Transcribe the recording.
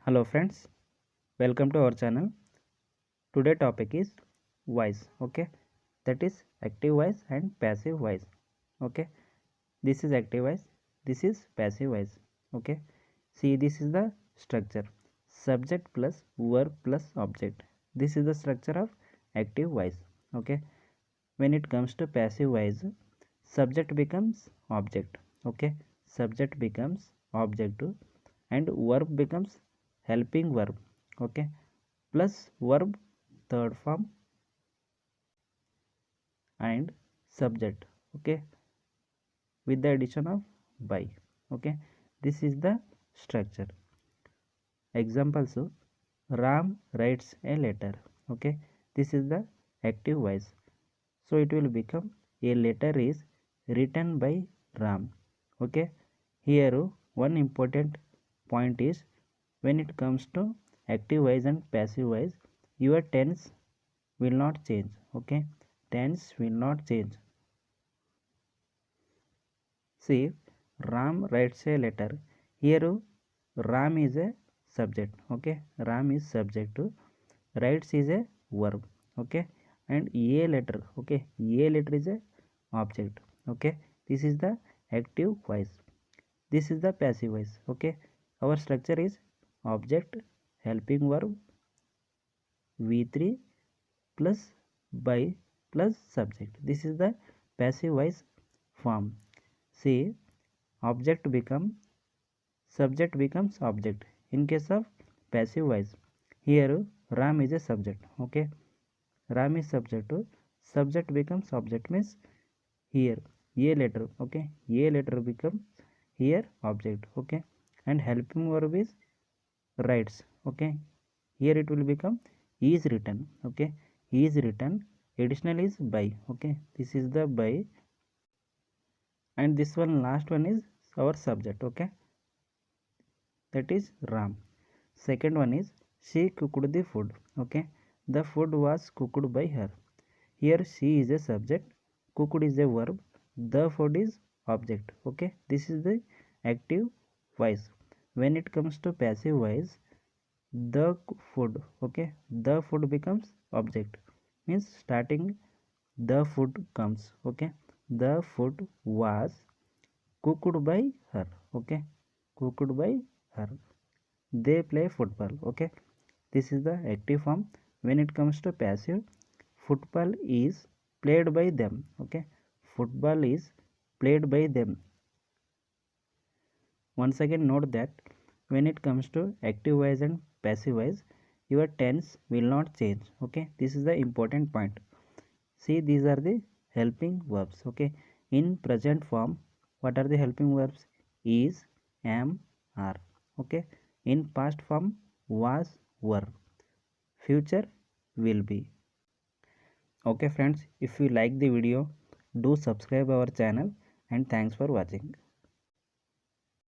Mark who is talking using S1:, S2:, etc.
S1: Hello friends, welcome to our channel. Today topic is voice. Okay, that is active voice and passive voice. Okay, this is active voice, this is passive voice. Okay, see, this is the structure: subject plus verb plus object. This is the structure of active voice. Okay, when it comes to passive voice, subject becomes object. Okay, subject becomes object and verb becomes helping verb. Okay, plus verb third form and subject. Okay, with the addition of by. Okay, this is the structure. Examples: Ram writes a letter. Okay, this is the active voice, so it will become a letter is written by Ram. Okay, here one important point is, when it comes to active voice and passive voice, your tense will not change. Okay, tense will not change. See, Ram writes a letter. Here, Ram is a subject. Okay, Ram is subject. Writes is a verb. Okay, and a letter. Okay, a letter is a object. Okay, this is the active voice. This is the passive voice. Okay, our structure is object, helping verb, V3 plus by plus subject. This is the passive voice form. See, object become subject becomes object in case of passive voice. Here Ram is a subject. Okay, Ram is subject to subject becomes object, means here a letter. Okay, a letter becomes here object. Okay, and helping verb is writes. Okay, here it will become is written. Okay, is written, additional is by. Okay, this is the by, and this one last one is our subject. Okay, that is Ram. Second one is, she cooked the food. Okay, the food was cooked by her. Here she is a subject, cooked is a verb, the food is object. Okay, this is the active voice. When it comes to passive voice, the food. Okay, the food becomes object, means starting the food comes. Okay, the food was cooked by her. Okay, cooked by her. They play football. Okay, this is the active form. When it comes to passive, football is played by them. Okay, football is played by them. Once again note that when it comes to active voice and passive voice, your tense will not change. Okay, this is the important point. See, these are the helping verbs. Okay, in present form, what are the helping verbs? Is, am, are. Okay, in past form, was, were. Future, will be. Okay friends, if you like the video, do subscribe our channel, and thanks for watching.